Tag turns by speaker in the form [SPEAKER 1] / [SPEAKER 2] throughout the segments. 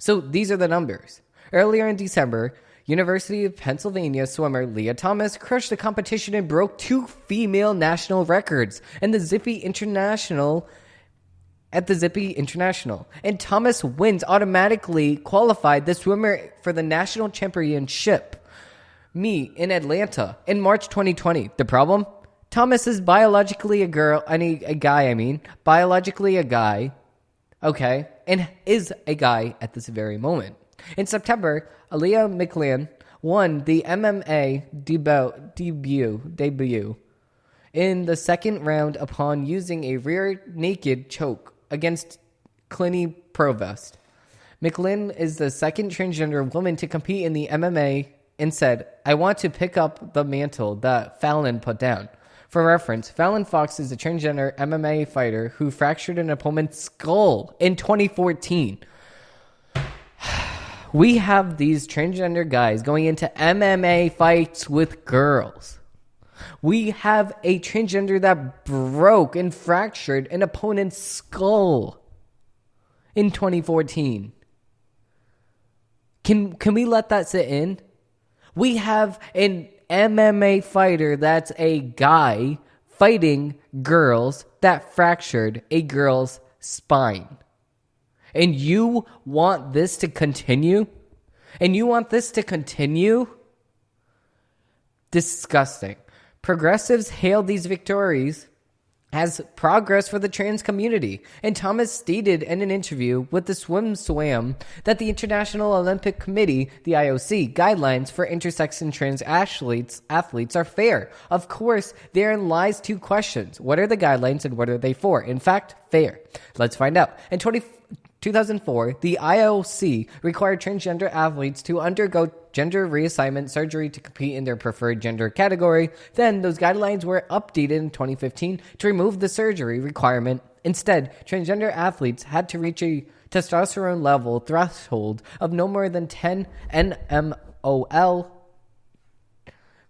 [SPEAKER 1] So these are the numbers. Earlier in December, University of Pennsylvania swimmer Leah Thomas crushed the competition and broke 2 female national records in the Zippy International. And Thomas wins automatically qualified the swimmer for the national championship meet in Atlanta in March 2020. The problem? Thomas is biologically a guy, biologically a guy, okay, and is a guy at this very moment. In September, Aaliyah McLean won the MMA debut in the second round upon using a rear naked choke against Clinny Provost. McLean is the second transgender woman to compete in the MMA and said, "I want to pick up the mantle that Fallon put down." For reference, Fallon Fox is a transgender MMA fighter who fractured an opponent's skull in 2014. We have these transgender guys going into MMA fights with girls. We have a transgender that broke and fractured an opponent's skull in 2014. Can we let that sit in? We have an MMA fighter that's a guy fighting girls that fractured a girl's spine. And you want this to continue? Disgusting. Progressives hail these victories as progress for the trans community. And Thomas stated in an interview with the Swam that the International Olympic Committee, the IOC, guidelines for intersex and trans athletes are fair. Of course, therein lies 2 questions. What are the guidelines and what are they for? In fact, fair. Let's find out. In 2004, the IOC required transgender athletes to undergo gender reassignment surgery to compete in their preferred gender category. Then those guidelines were updated in 2015 to remove the surgery requirement. Instead, transgender athletes had to reach a testosterone level threshold of no more than 10 nmol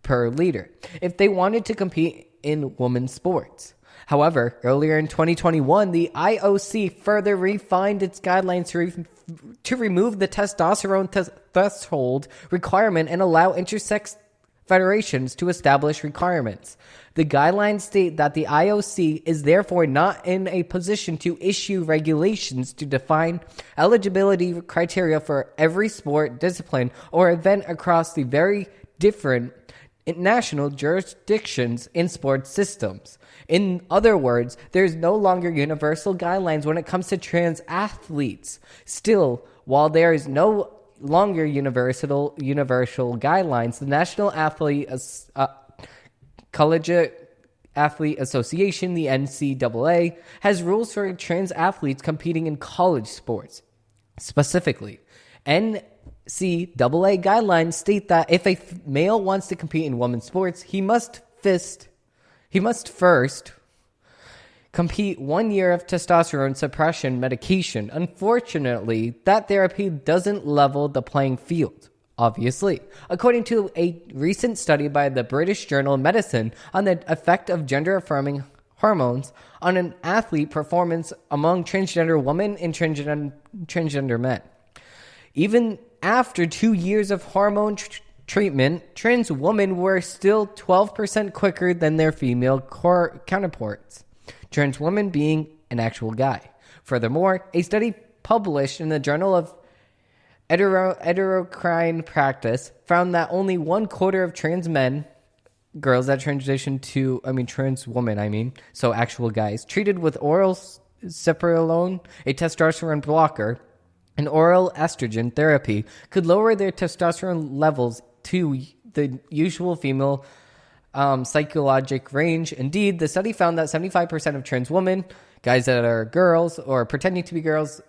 [SPEAKER 1] per liter if they wanted to compete in women's sports. However, earlier in 2021, the IOC further refined its guidelines to remove the testosterone threshold requirement and allow intersex federations to establish requirements. The guidelines state that the IOC is therefore not in a position to issue regulations to define eligibility criteria for every sport, discipline, or event across the very different national jurisdictions in sports systems. In other words, there's no longer universal guidelines when it comes to trans athletes. Still, while there is no longer universal guidelines, the National Collegiate Athlete Association, the NCAA, has rules for trans athletes competing in college sports. Specifically, NCAA guidelines state that if a male wants to compete in women's sports, he must first complete 1 year of testosterone suppression medication. Unfortunately, that therapy doesn't level the playing field, obviously. According to a recent study by the British Journal of Medicine on the effect of gender-affirming hormones on an athlete performance among transgender women and transgender men. Even after 2 years of hormone treatment, trans women were still 12% quicker than their female counterparts, trans women being an actual guy. Furthermore, a study published in the Journal of Endocrine Practice found that only 1/4 of trans girls that transition to, trans women, so actual guys, treated with oral ceprolone, a testosterone blocker, and oral estrogen therapy could lower their testosterone levels to the usual female psychologic range. Indeed, the study found that 75% of trans women, guys that are girls or pretending to be girls,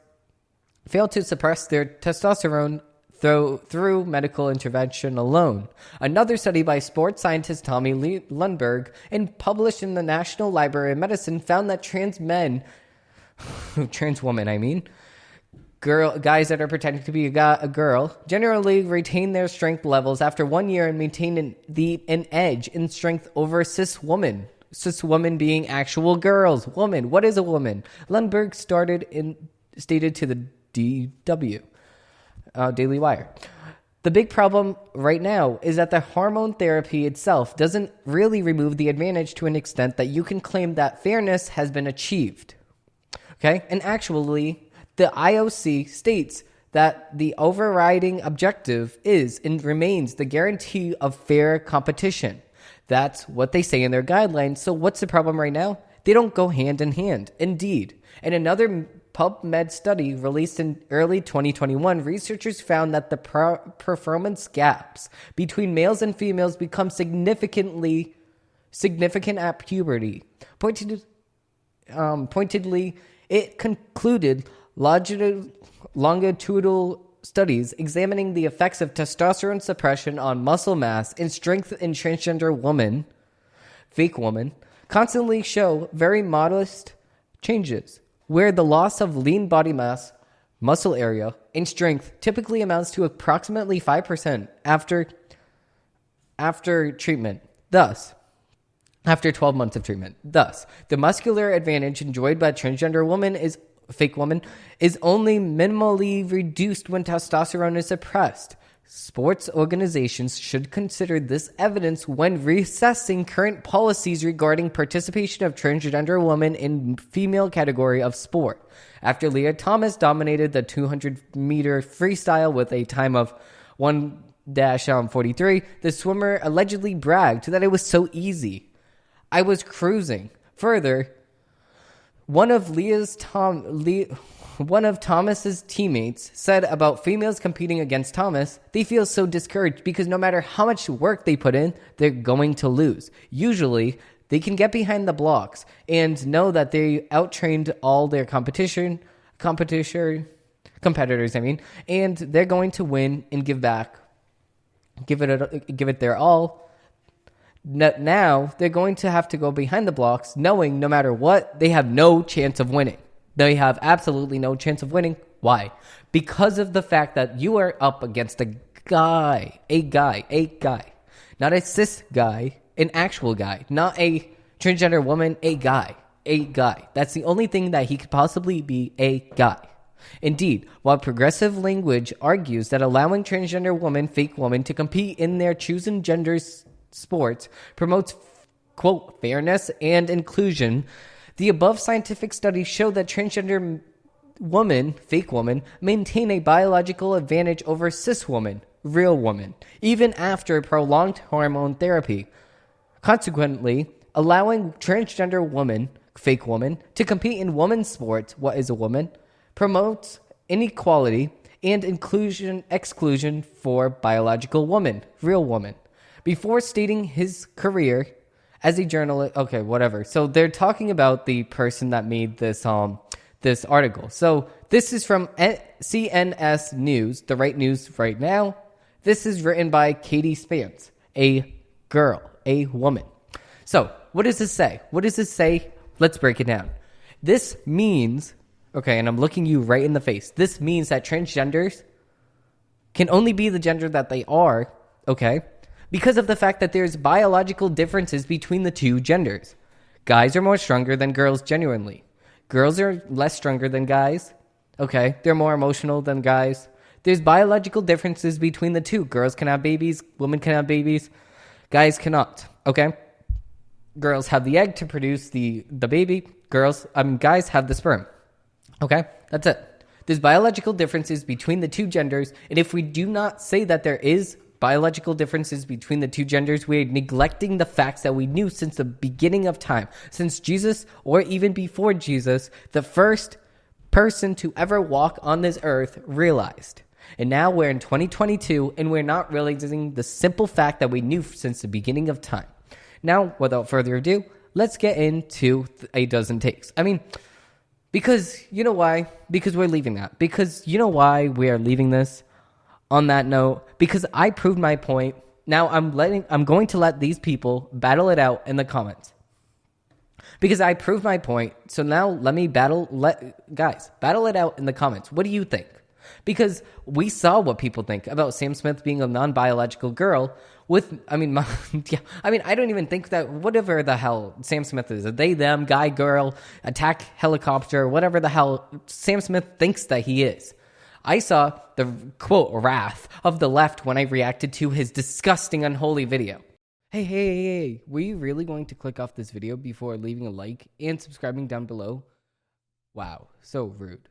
[SPEAKER 1] fail to suppress their testosterone through medical intervention alone. Another study by sports scientist Tommy Lundberg and published in the National Library of Medicine found that trans women, guys that are pretending to be a girl, generally retain their strength levels after 1 year and maintain an edge in strength over cis women. Cis women being actual girls. What is a woman? Lundberg stated to the DW. Daily Wire. The big problem right now is that the hormone therapy itself doesn't really remove the advantage to an extent that you can claim that fairness has been achieved. Okay? And actually, the IOC states that the overriding objective is and remains the guarantee of fair competition. That's what they say in their guidelines. So what's the problem right now? They don't go hand in hand. Indeed. In another PubMed study released in early 2021, researchers found that the performance gaps between males and females become significant at puberty. Pointedly, it concluded longitudinal studies examining the effects of testosterone suppression on muscle mass and strength in transgender women, fake women, constantly show very modest changes, where the loss of lean body mass, muscle area, and strength typically amounts to approximately 5% after treatment. Thus, after 12 months of treatment. Thus, the muscular advantage enjoyed by transgender fake woman is only minimally reduced when testosterone is suppressed. Sports organizations should consider this evidence when reassessing current policies regarding participation of transgender women in female category of sport. After Leah Thomas dominated the 200-meter freestyle with a time of 1:43, the swimmer allegedly bragged that it was so easy. I was cruising. Further, one of Thomas's teammates said about females competing against Thomas, they feel so discouraged because no matter how much work they put in, they're going to lose. Usually, they can get behind the blocks and know that they outtrained all their competitors, and they're going to win and give back, give it their all. Now, they're going to have to go behind the blocks, knowing no matter what, they have no chance of winning. They have absolutely no chance of winning. Why? Because of the fact that you are up against a guy. Not a cis guy, an actual guy. Not a transgender woman, a guy. That's the only thing that he could possibly be, a guy. Indeed, while progressive language argues that allowing transgender women, fake women, to compete in their chosen genders sports promotes, quote, fairness and inclusion, the above scientific studies show that transgender women, fake women, maintain a biological advantage over cis women, real women, even after prolonged hormone therapy. Consequently, allowing transgender women, fake women, to compete in women's sports, what is a woman, promotes inequality and exclusion for biological women, real women. Before stating his career as a journalist, okay, whatever. So they're talking about the person that made this article. So this is from CNS News, the right news right now. This is written by Katie Spence, a girl, a woman. So what does this say? Let's break it down. This means, okay, and I'm looking you right in the face. This means that transgenders can only be the gender that they are, okay, because of the fact that there's biological differences between the two genders. Guys are more stronger than girls genuinely. Girls are less stronger than guys. Okay, they're more emotional than guys. There's biological differences between the two. Girls can have babies, women can have babies, guys cannot. Okay? Girls have the egg to produce the baby. Guys have the sperm. Okay? That's it. There's biological differences between the two genders, and if we do not say that there is biological differences between the two genders, we're neglecting the facts that we knew since the beginning of time. Since Jesus, or even before Jesus, the first person to ever walk on this earth realized. And now we're in 2022, and we're not realizing the simple fact that we knew since the beginning of time. Now, without further ado, let's get into a dozen takes. Because you know why? Because we're leaving that. Because you know why we are leaving this? On that note, because I proved my point. Now I'm going to let these people battle it out in the comments. Because I proved my point. So now guys, battle it out in the comments. What do you think? Because we saw what people think about Sam Smith being a non-biological girl I don't even think that whatever the hell Sam Smith is, a they, them, guy, girl, attack helicopter, whatever the hell Sam Smith thinks that he is. I saw the, quote, wrath of the left when I reacted to his disgusting, unholy video. Hey, were you really going to click off this video before leaving a like and subscribing down below? Wow, so rude.